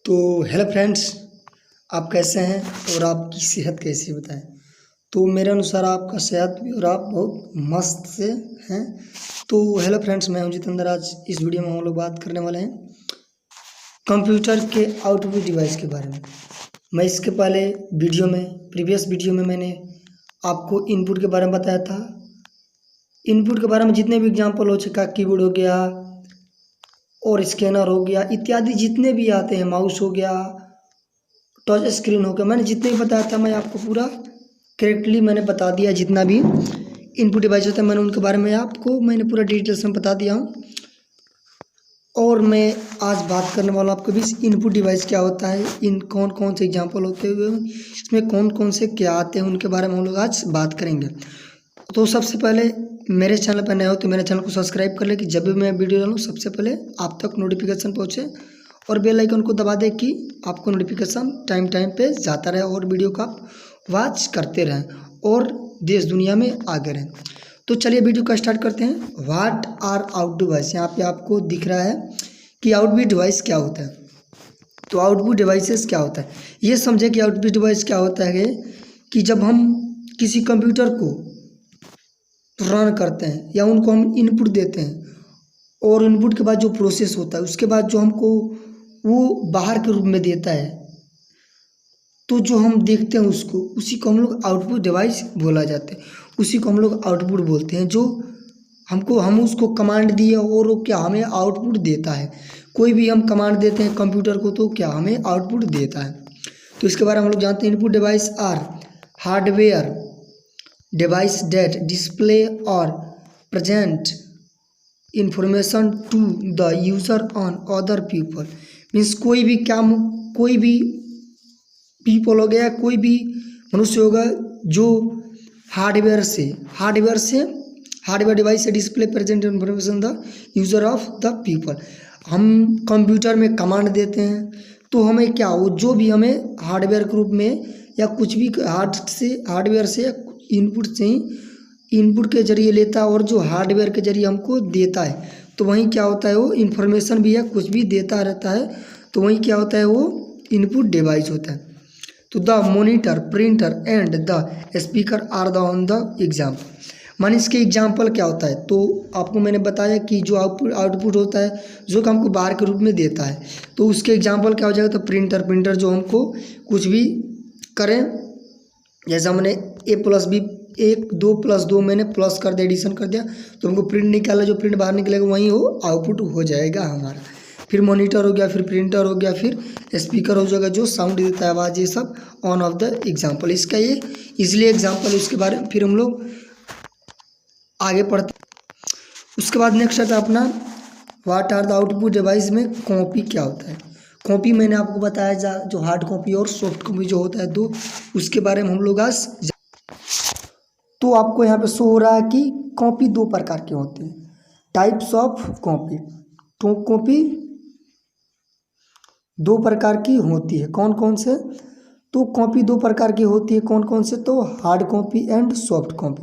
तो hello friends, आप कैसे हैं और आपकी सेहत कैसी है बताएं। तो मेरे अनुसार आपका सेहत भी और आप बहुत मस्त से हैं। तो हेलो फ्रेंड्स, मैं हूं जितेंद्र। आज इस वीडियो में हम लोग बात करने वाले हैं कंप्यूटर के आउटपुट डिवाइस के बारे में। मैं इसके पहले प्रीवियस वीडियो में मैंने आपको इनपुट के बारे में बताया था। इनपुट के बारे में जितने भी एग्जाम्पल हो चुका, कीबोर्ड हो गया और स्कैनर हो गया इत्यादि जितने भी आते हैं, माउस हो गया, टच स्क्रीन हो गया, मैंने जितने भी बताया था मैं आपको पूरा करेक्टली मैंने बता दिया। जितना भी इनपुट डिवाइस होता है मैंने उनके बारे में आपको पूरा डिटेल्स में बता दिया हूँ। और मैं आज बात करने वाला हूँ आपको भी इनपुट डिवाइस क्या होता है, इन कौन कौन से एग्जांपल होते हुए इसमें कौन कौन से क्या आते हैं उनके बारे में हम लोग आज बात करेंगे। तो सबसे पहले मेरे चैनल पर नए हो तो मेरे चैनल को सब्सक्राइब कर ले कि जब भी मैं वीडियो डालूँ सबसे पहले आप तक नोटिफिकेशन पहुँचे, और बेल आइकन को दबा दें कि आपको नोटिफिकेशन टाइम पे जाता रहे और वीडियो का वॉच करते रहें और देश दुनिया में आगे रहें। तो चलिए वीडियो का स्टार्ट करते हैं। व्हाट आर आउटपुट डिवाइस, यहाँ पे आपको दिख रहा है कि आउटपुट डिवाइस क्या होता है। तो आउटपुट डिवाइसेस क्या होता है ये समझे कि आउटपुट डिवाइस क्या होता है कि जब हम किसी कंप्यूटर को रन करते हैं या उनको हम इनपुट देते हैं और इनपुट के बाद जो प्रोसेस होता है उसके बाद जो हमको वो बाहर के रूप में देता है, तो जो हम देखते हैं उसको उसी को हम लोग आउटपुट डिवाइस बोला जाता है। उसी को हम लोग आउटपुट बोलते हैं। जो हम उसको कमांड दिए और वो क्या हमें आउटपुट देता है। कोई भी हम कमांड देते हैं कंप्यूटर को तो क्या हमें आउटपुट देता है। तो इसके बारे में हम लोग जानते हैं। Input device are hardware device that display और present information to the user on other people. Means कोई भी पीपल हो गया, कोई भी मनुष्य होगा जो हार्डवेयर डिवाइस से display present information the user of the people. हम कंप्यूटर में कमांड देते हैं तो हमें क्या वो जो भी हमें हार्डवेयर के रूप में या कुछ भी हार्डवेयर से या इनपुट के जरिए लेता है और जो हार्डवेयर के जरिए हमको देता है, तो वहीं क्या होता है वो इन्फॉर्मेशन भी या कुछ भी देता रहता है, तो वहीं क्या होता है वो इनपुट डिवाइस होता है। तो the monitor printer and the speaker are the on the example. माने इसके एग्जाम्पल क्या होता है। तो आपको मैंने बताया कि जो आउटपुट होता है जो कि हमको बाहर के रूप में देता है, तो उसके एग्जाम्पल क्या हो जाएगा। तो प्रिंटर जो हमको कुछ भी करें, जैसे हमने एक 2+2 मैंने प्लस कर दिया, एडिशन कर दिया, तो हमको प्रिंट निकाला, जो प्रिंट बाहर निकलेगा वहीं वो आउटपुट हो जाएगा हमारा। फिर मॉनिटर हो गया, फिर प्रिंटर हो गया, फिर स्पीकर हो जाएगा जो साउंड देता है, आवाज़, ये सब ऑन ऑफ द एग्जाम्पल। इसका ये इसलिए एग्जाम्पल है। उसके बारे में फिर हम लोग आगे पढ़ते। उसके बाद नेक्स्ट है अपना what are the output device में कॉपी क्या होता है। कॉपी मैंने आपको बताया जो हार्ड कॉपी और सॉफ्ट कॉपी जो होता है दो, उसके बारे में हम लोग आज। तो आपको यहाँ पे शो हो रहा है कि कॉपी दो प्रकार के होते हैं, टाइप्स ऑफ कॉपी। तो कॉपी दो प्रकार की होती है। कौन कौन से? तो कॉपी दो प्रकार की होती है। कौन कौन से? तो hard copy and soft copy.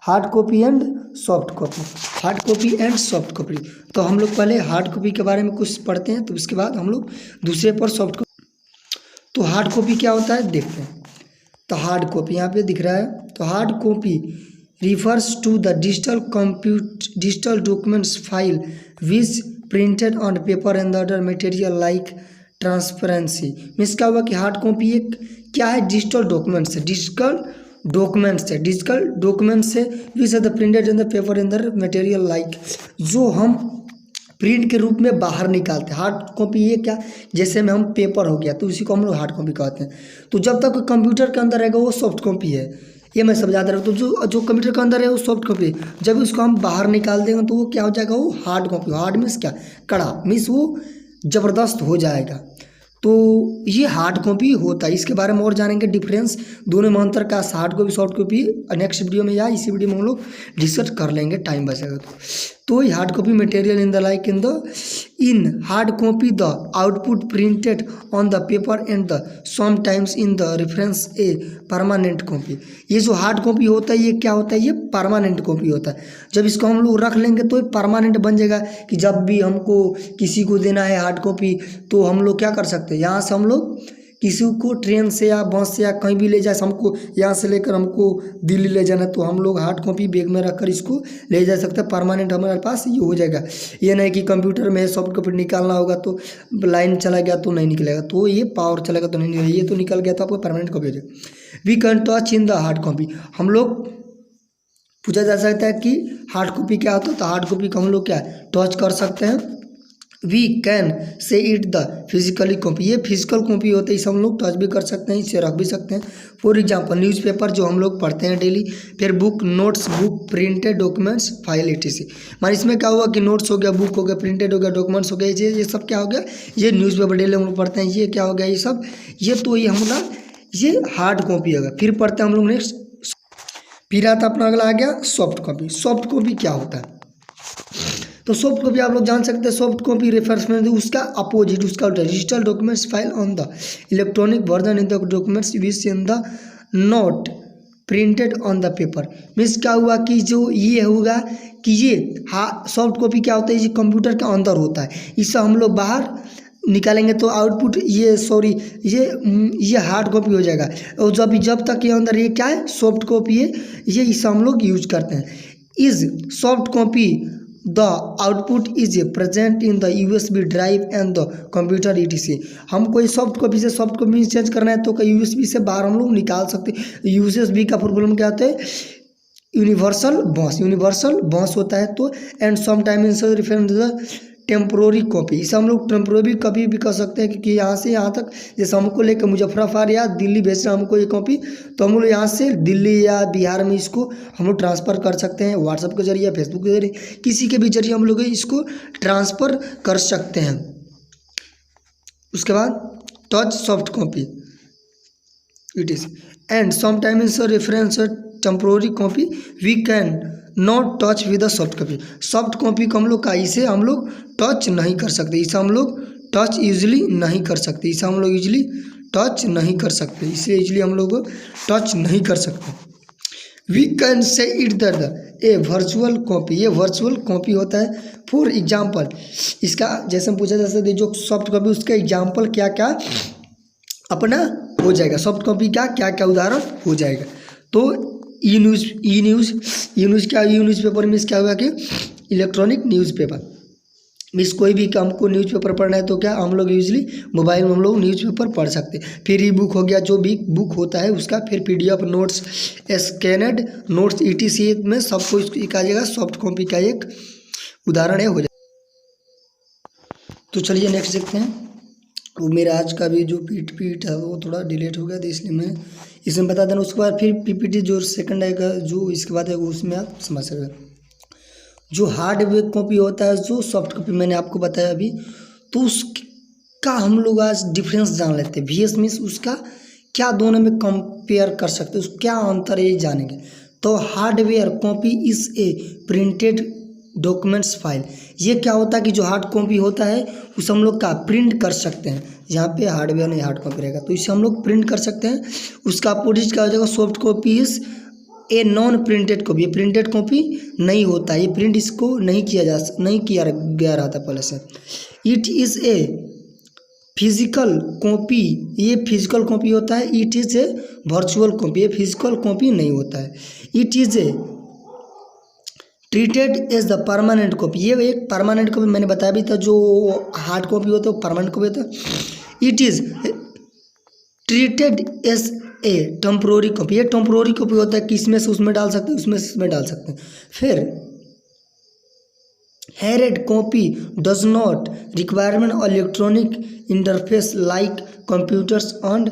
Hard copy and soft copy. Hard copy and soft copy. तो हम लोग पहले हार्ड कॉपी के बारे में कुछ पढ़ते हैं, तो उसके बाद हम लोग दूसरे पर सॉफ्ट कॉपी। तो हार्ड कॉपी क्या होता है देखते हैं। तो हार्ड कॉपी यहाँ पे दिख रहा है। तो hard copy refers to the digital documents file which printed on paper and other material like transparency। Means क्या हुआ कि हार्ड कॉपी एक क्या है, डिजिटल डॉक्यूमेंट्स है which are the printed in the paper in the material like, जो हम print के रूप में बाहर निकालते हैं। हार्ड कॉपी ये क्या, जैसे में हम पेपर हो गया तो उसी को हम लोग हार्ड कॉपी कहते हैं। तो जब तक कंप्यूटर के अंदर रहेगा वो सॉफ्ट कॉपी है, ये मैं समझा दे रहा हूँ। तो जो कंप्यूटर के अंदर है वो सॉफ्ट कॉपी, जब उसको हम बाहर निकाल देंगे तो वो क्या हो जाएगा, वो हार्ड कॉपी। हार्ड मीन्स क्या, कड़ा, मीन्स वो ज़बरदस्त हो जाएगा। तो ये हार्ड कॉपी होता है। इसके बारे में और जानेंगे डिफरेंस, दोनों में अंतर का, hard copy soft copy next video में या इसी वीडियो में हम लोग डिस्कस कर लेंगे, टाइम बचेगा तो। तो hard copy material in the like in hard copy the output printed on the paper and the some times in the reference a permanent copy. ये जो हार्ड कॉपी होता है ये क्या होता है, ये परमानेंट कॉपी होता है। जब इसको हम लोग रख लेंगे तो ये परमानेंट बन जाएगा कि जब भी हमको किसी को देना है हार्ड कॉपी तो हम लोग क्या कर सकते हैं, यहाँ से हम लोग किसी को ट्रेन से या बस से या कहीं भी ले जाए, हमको यहाँ से लेकर हमको दिल्ली ले जाना तो हम लोग हार्ड कॉपी बैग में रखकर इसको ले जा सकते हैं। परमानेंट हमारे पास ये हो जाएगा। ये नहीं कि कंप्यूटर में सॉफ्ट कॉपी निकालना होगा तो लाइन चला गया तो नहीं निकलेगा, तो ये पावर चलेगा तो नहीं निकलेगा, ये तो निकल गया तो आपको परमानेंट कॉपी हो जाएगा। We can touch in the hard copy. हम लोग पूछा जा सकता है कि हार्ड कॉपी क्या होता है, तो हार्ड कॉपी को हम लोग क्या टच कर सकते हैं। We can say it the physically copy. ये फिजिकल कॉपी होता है, इसे हम लोग टच भी कर सकते हैं, इसे रख भी सकते हैं। फॉर एग्जाम्पल न्यूज़पेपर जो हम लोग पढ़ते हैं डेली, फिर book, notes, book, printed documents, file etc। मान इसमें क्या हुआ कि नोट्स हो गया, बुक हो गया, प्रिंटेड हो गया, डॉक्यूमेंट्स हो गया, ये सब क्या हो गया, ये न्यूज़पेपर डेली हम लोग पढ़ते हैं, ये क्या हो गया, ये सब ये तो ये हमारा ये हार्ड कॉपी होगा। फिर पढ़ते हैं हम लोग नेक्स्ट, फिर आता अपना अगला आ गया सॉफ्ट कॉपी। सॉफ्ट कॉपी क्या होता है, तो सॉफ्ट कॉपी आप लोग जान सकते हैं। सॉफ्ट कॉपी रेफर्स में उसका अपोजिट, उसका उल्टा, digital documents file on the electronic version in the documents which in the note printed on the paper. Means क्या हुआ कि जो ये होगा कि ये सॉफ्ट कॉपी क्या होता है, ये कंप्यूटर के अंदर होता है, इससे हम लोग बाहर निकालेंगे तो आउटपुट ये हार्ड कॉपी हो जाएगा। और जब तक ये अंदर ये क्या है सॉफ्ट कॉपी है, ये इसे हम लोग यूज करते हैं। Is soft copy the output is present in the USB drive and the computer etc। हम कोई सॉफ्ट कॉपी से सॉफ्ट कॉपी चेंज करना है तो USB से बाहर हम लोग निकाल सकते हैं। USB का फॉर्मूला क्या होता है, यूनिवर्सल बॉस होता है। तो and some time in reference the temporary copy, इसे हम लोग टेम्प्रोरी कभी भी कर सकते हैं, क्योंकि यहाँ से यहाँ तक जैसे हमको लेकर मुजफ्फरपुर या दिल्ली भेजना हमको ये कॉपी, तो हम लोग यहाँ से दिल्ली या बिहार में इसको हम लोग ट्रांसफ़र कर सकते हैं व्हाट्सएप के जरिए, फेसबुक के जरिए, किसी के भी जरिए हम लोग इसको ट्रांसफ़र कर सकते हैं। उसके बाद touch soft copy it is and sometimes reference temporary copy we can not touch with the soft copy. Soft copy को हम लोग का इसे हम लोग टच नहीं कर सकते, इसे हम लोग टच यूजली नहीं कर सकते, इसे हम लोग यूजली टच नहीं कर सकते, इसे यूजली हम लोग टच नहीं कर सकते। We can say it that a virtual copy, ये वर्चुअल कॉपी होता है। फॉर एग्जाम्पल इसका जैसे हम पूछा जा सकते जो सॉफ्ट कॉपी उसका एग्जाम्पल क्या क्या अपना हो जाएगा, सॉफ्ट कॉपी का क्या क्या उदाहरण हो जाएगा। तो ई न्यूज़ क्या, ई न्यूज़पेपर मीन्स क्या हुआ कि इलेक्ट्रॉनिक न्यूज़पेपर मीन्स कोई भी हमको न्यूज़पेपर पढ़ना है तो क्या हम लोग यूजली मोबाइल में हम लोग न्यूज़पेपर पढ़ सकते हैं। फिर ई बुक हो गया, जो भी बुक होता है उसका, फिर PDF नोट्स, स्कैनड नोट्स etc में सबको इसका जगह सॉफ्ट कॉपी का एक उदाहरण है हो जाए। तो चलिए नेक्स्ट देखते हैं। वो मेरा आज का भी जो पीट है वो थोड़ा डिलीट हो गया था, इसलिए मैं इसमें बता देना। उसके बाद फिर PPT जो सेकंड आएगा जो इसके बाद है उसमें आप समझ सकते। जो हार्डवेयर कॉपी होता है, जो सॉफ्ट कॉपी मैंने आपको बताया अभी, तो उसका हम लोग आज डिफरेंस जान लेते हैं। VS मीन्स उसका क्या दोनों में कंपेयर कर सकते हैं, क्या अंतर है ये जानेंगे। तो hardware copy is a printed documents file, ये क्या होता है कि जो हार्ड कॉपी होता है उसे हम लोग का प्रिंट कर सकते हैं। यहाँ पे हार्डवेयर नहीं हार्ड कॉपी रहेगा, तो इसे हम लोग प्रिंट कर सकते हैं। उसका अपोजिट क्या हो जाएगा, soft copy is a non printed copy, ये प्रिंटेड कॉपी नहीं होता, ये प्रिंट इसको नहीं किया गया रहता पहले से। It is a physical copy, ये फिजिकल कॉपी होता है। It is a virtual copy, ये फिजिकल कॉपी नहीं होता है। It is a treated as the permanent copy, ये एक परमानेंट कॉपी मैंने बताया भी था। जो हार्ड कॉपी होता है वो परमानेंट कॉपी होता है। It is treated as a temporary copy, ये टेम्प्रोरी कॉपी होता है कि इसमें से उसमें डाल सकते हैं, उसमें से इसमें डाल सकते हैं। फिर hard copy does not requirement electronic interface like computers and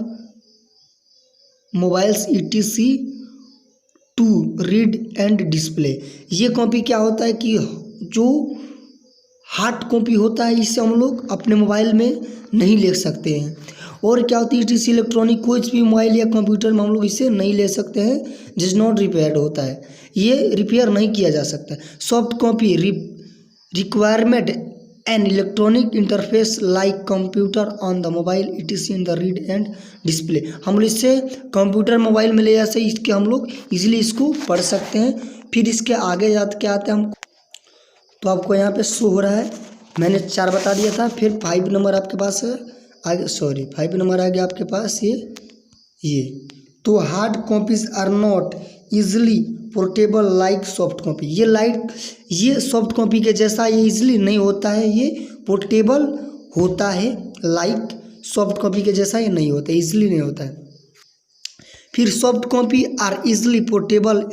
mobiles etc to read and display. ये कॉपी क्या होता है कि जो हार्ड कॉपी होता है इससे हम लोग अपने मोबाइल में नहीं ले सकते हैं। और क्या होती है etc इलेक्ट्रॉनिक, कोई भी मोबाइल या कंप्यूटर में हम लोग इसे नहीं ले सकते हैं। जिस नॉट रिपेयर्ड होता है, ये रिपेयर नहीं किया जा सकता है। Soft copy requirement an electronic interface like computer on the mobile it's in the read and display. हम लोग इससे कंप्यूटर मोबाइल में ले जैसे इसके हम लोग इजीली इसको पढ़ सकते हैं। फिर इसके आगे जाते क्या आते हैं हम, तो आपको यहाँ पे शो हो रहा है, मैंने 4 बता दिया था। फिर 5 नंबर आपके पास आगे, 5 नंबर आ गया आपके पास ये तो hard copies are not easily portable like soft copy. ये सॉफ्ट कॉपी के जैसा ये इजली नहीं होता है, ये पोर्टेबल होता है। लाइक सॉफ्ट कॉपी के जैसा ये नहीं होता, इजली नहीं होता है। फिर soft copy are easily portable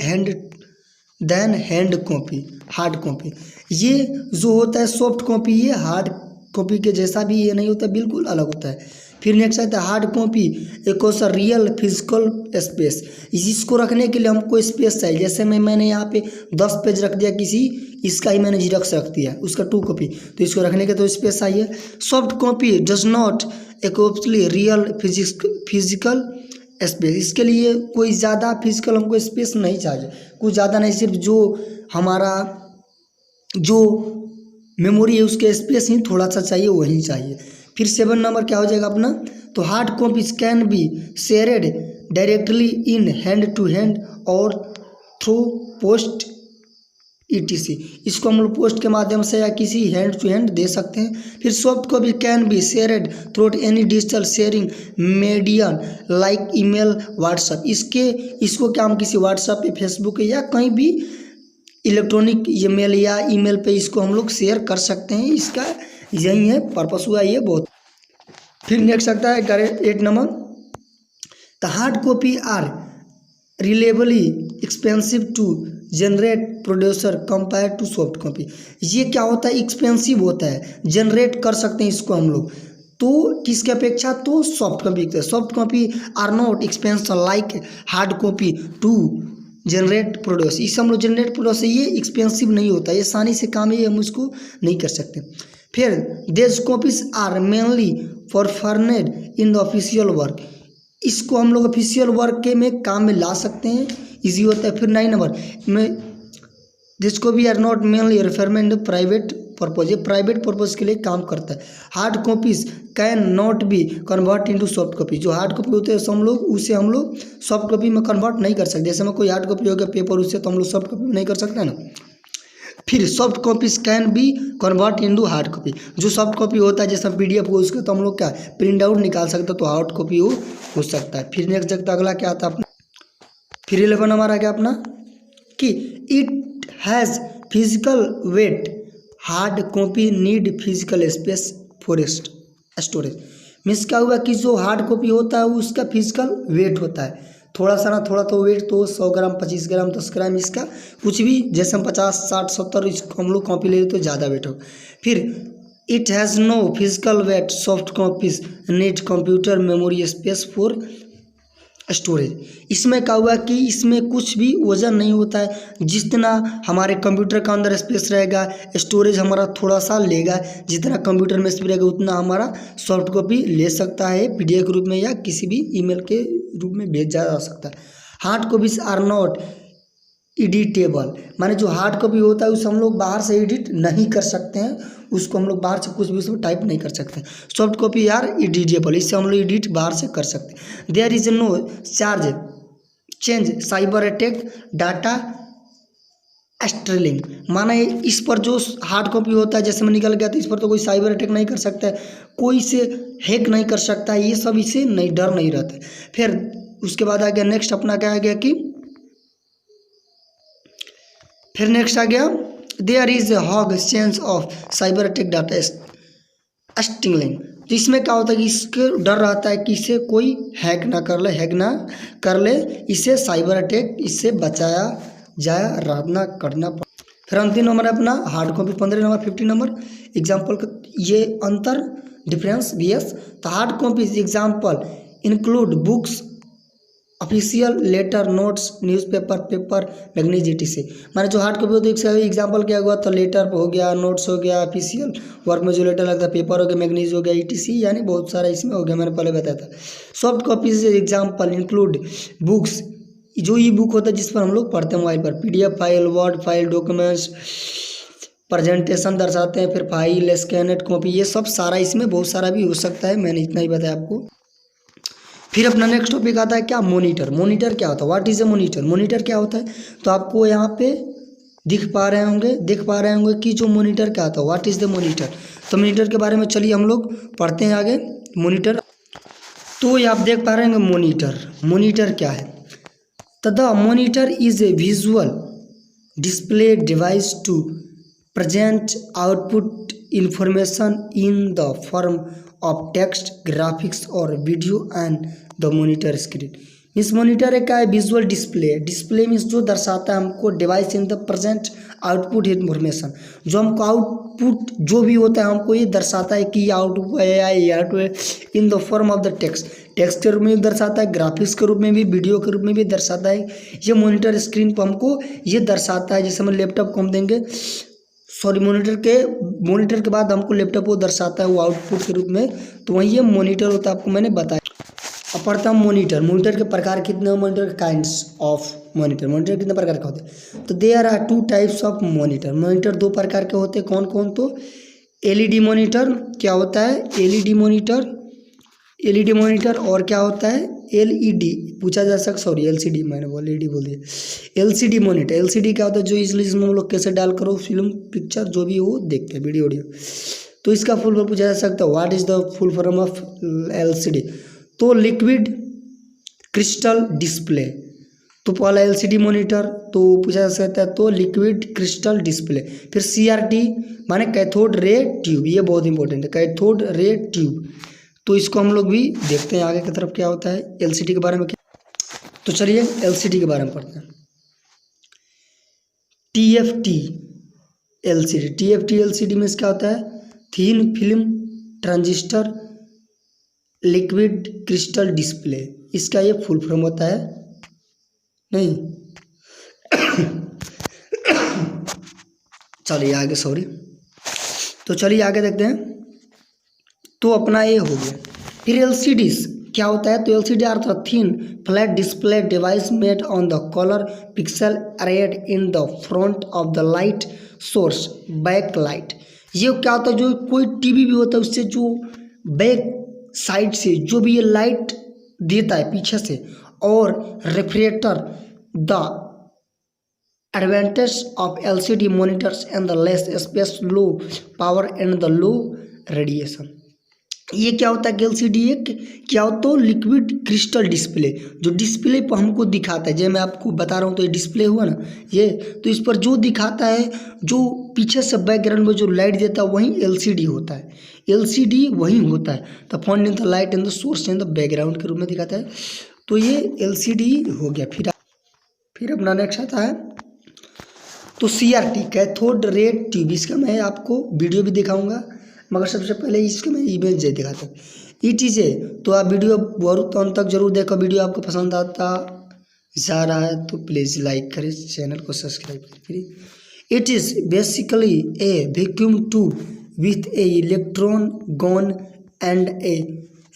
then hand copy hard copy. ये जो होता है सॉफ्ट कॉपी, ये हार्ड कॉपी के जैसा भी ये नहीं होता, बिल्कुल अलग होता है। फिर नेक्स्ट आता है हार्ड कॉपी एक और रियल फिजिकल स्पेस। इसको रखने के लिए हमको स्पेस चाहिए। जैसे मैंने यहाँ पे 10 पेज रख दिया किसी, इसका ही मैंने जीरोक्स रख दिया, उसका 2 कॉपी, तो इसको रखने के तो स्पेस चाहिए। Soft copy does not actually real physical space. इसके लिए कोई ज़्यादा फिजिकल हमको स्पेस नहीं चाहिए, कुछ ज़्यादा नहीं, सिर्फ जो हमारा जो मेमोरी है उसके स्पेस ही थोड़ा सा चाहिए, वही चाहिए। फिर 7 नंबर क्या हो जाएगा अपना, तो hard copies can be shared directly in hand to hand और थ्रू पोस्ट ETC। इसको हम लोग पोस्ट के माध्यम से या किसी हैंड टू हैंड दे सकते हैं। फिर soft copy can be shared through any digital sharing medium like email WhatsApp. इसको क्या हम किसी व्हाट्सएप पे, फेसबुक या कहीं भी इलेक्ट्रॉनिक ईमेल या ईमेल पे इसको हम लोग शेयर कर सकते हैं। इसका यही है पर्पस हुआ ये बहुत। फिर नेक्स्ट सकता है 8 number, the hard copy are reliably expensive to generate producer compare to soft copy. ये क्या होता है, एक्सपेंसिव होता है, जनरेट कर सकते हैं इसको हम लोग तो किसके अपेक्षा, तो soft copy. Soft copy are not expensive like hard copy to generate produce. इस हम लोग जनरेट प्रोड्यूस, ये एक्सपेंसिव नहीं होता, ये आसानी से काम है, हम उसको नहीं कर सकते। फिर these copies are mainly for preferred in the official work. इसको हम लोग ऑफिशियल वर्क के में काम में ला सकते हैं, इजी होता है। फिर 9 नंबर में this copy are not mainly referred private purpose. ये प्राइवेट पर्पज के लिए काम करता है। Hard copies can not be convert into soft copy. जो हार्ड कॉपी होते हैं उसे हम लोग सॉफ्ट कॉपी में कन्वर्ट नहीं कर सकते। जैसे में कोई हार्ड कॉपी हो गया पेपर, उससे तो हम लोग सॉफ्ट कॉपी में नहीं कर सकते ना। फिर soft copies can B convert into hard copy. जो सॉफ्ट कॉपी होता है जैसे PDF हो, उसके तो हम लोग क्या प्रिंट आउट निकाल सकते, तो हार्ड कॉपी हो सकता है। फिर नेक्स्ट जगह अगला क्या आता है अपना, फिर 11 नंबर आ गया अपना कि it has physical weight. Hard copy need physical space for storage. Means क्या हुआ कि जो हार्ड कॉपी होता है उसका फिजिकल वेट होता है, थोड़ा सा ना थोड़ा तो वेट, तो 100 ग्राम 25 ग्राम 10 ग्राम इसका कुछ भी, जैसे हम 50 60 70 इसको हम लोग कॉपी ले तो ज़्यादा वेट हो। फिर it has no physical weight. Soft copies need computer memory space for storage. इसमें क्या हुआ कि इसमें कुछ भी वजन नहीं होता है, जितना हमारे कंप्यूटर का अंदर स्पेस रहेगा, स्टोरेज हमारा थोड़ा सा लेगा, जितना कंप्यूटर में स्पेस रहेगा उतना हमारा सॉफ्ट कॉपी ले सकता है, PDF के रूप में या किसी भी ईमेल के रूप में भेजा जा सकता है। Hard copies are not editable. माने जो हार्ड कॉपी होता है उसे हम लोग बाहर से एडिट नहीं कर सकते हैं, उसको हम लोग बाहर से कुछ भी उसमें टाइप नहीं कर सकते। सॉफ्ट कॉपी यार एडिटेबल, इससे हम लोग एडिट बाहर से कर सकते हैं। There is no charge change cyber attack data stealing. माना इस पर जो हार्ड कॉपी होता है जैसे में निकल गया तो इस पर तो कोई साइबर अटैक नहीं कर सकता है, कोई इसे हैक नहीं कर सकता है, ये सब इसे नहीं डर नहीं रहता है। फिर उसके बाद आ गया नेक्स्ट अपना क्या आ गया कि फिर नेक्स्ट आ गया there is huge change of cyber attack data stealing. तो इसमें क्या होता है कि इसके डर रहता है कि इसे कोई हैक ना कर ले, इसे साइबर अटैक इससे बचाया जाया रहना करना पड़ा। फिर अंतिम नंबर है अपना hard copy 15 number 50 number example का ये अंतर डिफरेंस VS। तो hard copy example include books official letter notes newspaper paper magazine ETC। माने जो हार्ड कॉपी होती है इसका एग्जाम्पल क्या हुआ, तो लेटर हो गया, नोट्स हो गया, ऑफिशियल वर्क में जो लेटर लगता है, पेपर हो गया, मैगजीन हो गया, ETC, यानी बहुत सारा इसमें हो गया, मैंने पहले बताया था। Soft copies example include books, जो ई बुक होता है जिस पर हम लोग पढ़ते हैं मोबाइल पर, PDF file, word file, documents, presentation दर्शाते हैं, फिर फाइल, स्कैनेड कॉपी, ये सब सारा इसमें बहुत सारा भी हो सकता है, मैंने इतना ही बताया आपको। फिर अपना नेक्स्ट टॉपिक आता है क्या, मॉनिटर। मॉनिटर क्या होता है, what is A monitor. Monitor क्या होता है, तो आपको यहाँ पे दिख पा रहे होंगे कि जो मॉनिटर क्या होता है, व्हाट इज़ द मॉनिटर। तो मॉनिटर के बारे में चलिए हम लोग पढ़ते हैं आगे। मॉनिटर, तो ये आप देख पा रहे हैं मॉनिटर। मॉनिटर क्या है, the monitor is a visual display device to present output information in the form of text, graphics और video and the monitor screen. Means monitor क्या है, विजुअल डिस्प्ले। डिस्प्ले मीन्स जो दर्शाता है हमको device in the present output information, जो हमको output जो भी होता है हमको ये दर्शाता है कि आउटपुट है इन the form of the text. Text के रूप में भी दर्शाता है, ग्राफिक्स के रूप में भी, वीडियो के रूप में भी दर्शाता है। ये मॉनिटर स्क्रीन पर हमको ये दर्शाता है। जैसे हम लैपटॉप को हम देंगे, सॉरी मॉनिटर के बाद हमको लैपटॉप को दर्शाता है वो आउटपुट के रूप में, तो वही ये मॉनिटर होता है, आपको मैंने बताया। अब पढ़ता हूँ मॉनिटर। मॉनिटर के प्रकार कितने हैं, मॉनिटर के काइंड्स ऑफ मॉनिटर। मॉनिटर कितने प्रकार के होते हैं, तो there are 2 types of monitor. Monitor 2 प्रकार के होते हैं, कौन कौन, तो एलईडी मॉनिटर क्या होता है, एलईडी मॉनिटर और क्या होता है, एलईडी पूछा जा सकता, सॉरी एलसीडी मैंने बोला, एलईडी बोल दिया। एलसीडी मॉनिटर, एलसीडी क्या होता है, जो इजली इसमें हम लोग कैसे डाल करो फिल्म पिक्चर जो भी हो देखते हैं, वीडियो। तो इसका फुल फॉर्म पूछा जा सकता है, what is the full form of LCD, तो लिक्विड क्रिस्टल डिस्प्ले। तो पहला एलसीडी मॉनिटर तो पूछा जा सकता है, तो लिक्विड क्रिस्टल डिस्प्ले। फिर सीआरटी माने कैथोड रे ट्यूब, ये बहुत इंपॉर्टेंट है, कैथोड रे ट्यूब। तो इसको हम लोग भी देखते हैं आगे की तरफ क्या होता है एलसीडी के बारे में क्या। तो चलिए एलसीडी के बारे में पढ़ते हैं। टीएफटी एलसीडी, टीएफटी एलसीडी में क्या होता है, thin film transistor liquid crystal display. इसका ये फुल फॉर्म होता है, नहीं चलिए आगे, सॉरी। तो चलिए आगे देखते हैं। तो अपना ये हो गया। फिर एलसीडीज क्या होता है, तो LCD are the thin flat display device made on the colour pixel arrayed in the front of the light source back light. ये क्या होता है, जो कोई टीवी भी होता है उससे जो बैक साइड से जो भी ये लाइट देता है पीछे से, और refrigerator the advantage of LCD monitors and the less space, low power and the low radiation. ये क्या होता है कि एलसीडी एक क्या होता है, लिक्विड क्रिस्टल डिस्प्ले, जो डिस्प्ले पर हमको दिखाता है। जैसे मैं आपको बता रहा हूँ, तो ये डिस्प्ले हुआ ना ये, तो इस पर जो दिखाता है, जो पीछे से बैकग्राउंड में जो लाइट देता है वही एलसीडी होता है। एलसीडी वही होता है, the found in the light and the source in the background के रूप में दिखाता है। तो ये एलसीडी हो गया। फिर अपना नेक्स्ट आता है तो सीआरटी कैथोड रे ट्यूब। इसका मैं आपको वीडियो भी दिखाऊंगा, मगर सबसे पहले इसके मैं इमेज दिखाता हूँ। ये चीज़ें तो आप वीडियो बहुत अंत तक जरूर देखो। वीडियो आपको पसंद आता जा रहा है तो प्लीज़ लाइक करें, चैनल को सब्सक्राइब करें। फिर it is basically A vacuum tube with A electron gun and A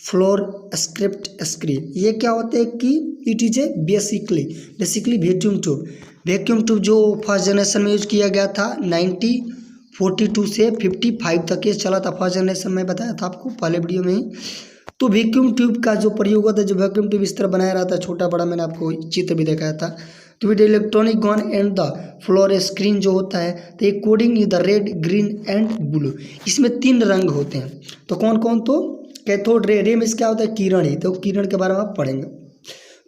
floor script screen. ये क्या होता है कि it is A basically vacuum tube जो फर्स्ट जनरेशन में यूज़ किया गया था 1942 से 55 तक ये चला था। फर्स्ट जनरेशन में बताया था आपको पहले वीडियो में ही। तो वैक्यूम ट्यूब का जो प्रयोग होता है, जो वैक्यूम ट्यूब इस तरह बनाया रहता है, छोटा बड़ा, मैंने आपको चित्र भी दिखाया था। तो with electronic gun and the floor screen जो होता है, तो ये coding is the red, green and blue. इसमें 3 रंग होते हैं। तो कौन कौन, तो कैथोड रे में क्या होता है, किरण ही, तो किरण के बारे में आप पढ़ेंगे।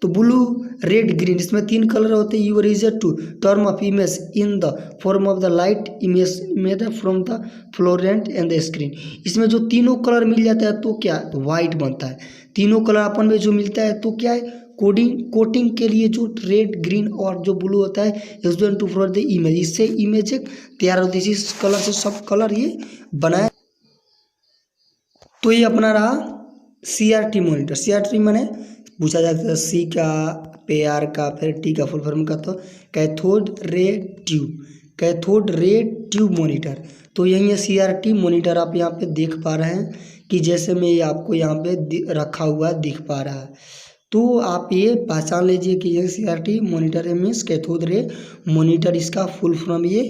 तो ब्लू, रेड, ग्रीन, इसमें 3 कलर होते हैं। You use to term of image in the form of the light image made from the fluorescent and the screen. इसमें जो तीनों कलर मिल जाता है तो क्या, तो वाइट बनता है। तीनों कलर अपन में जो मिलता है तो क्या है, कोटिंग के लिए जो रेड, ग्रीन और जो ब्लू होता है use to floor the image. इससे इमेज एक तैयार होती है। इस कलर से सब कलर ये बनाया। तो ये अपना रहा सीआरटी मॉनिटर। सीआरटी मैंने पूछा जा सकता है सी का, पे आर का, फिर टी का फुल फॉर्म का, तो कैथोड रे ट्यूब मॉनिटर। तो यही है सीआरटी मॉनिटर। आप यहाँ पे देख पा रहे हैं कि जैसे मैं ये आपको यहाँ पे रखा हुआ दिख पा रहा है। तो आप ये पहचान लीजिए कि ये सीआरटी मॉनिटर है, मीन्स कैथोड रे मॉनिटर। इसका फुल फॉर्म ये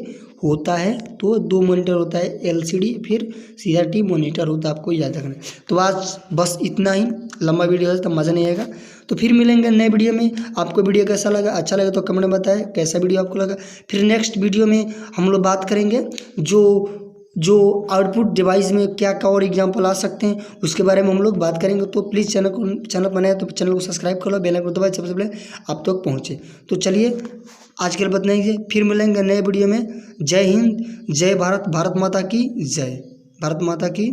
होता है तो 2 मॉनिटर होता है, LCD फिर CRT मॉनिटर होता है, आपको याद रखना है। तो आज बस इतना ही, लंबा वीडियो है तो मज़ा नहीं आएगा। तो फिर मिलेंगे नए वीडियो में। आपको वीडियो कैसा लगा, अच्छा लगा तो कमेंट में बताएं कैसा वीडियो आपको लगा। फिर नेक्स्ट वीडियो में हम लोग बात करेंगे जो आउटपुट डिवाइस में क्या क्या और एग्जाम्पल आ सकते हैं उसके बारे में हम लोग बात करेंगे। तो प्लीज़ चैनल बनाए तो चैनल को सब्सक्राइब कर लो, बेल आइकन दबाएं, सबसे पहले आप तक पहुँचे। तो चलिए आज के लिए बतना ही, फिर मिलेंगे नए वीडियो में। जय हिंद, जय भारत, भारत माता की जय, भारत माता की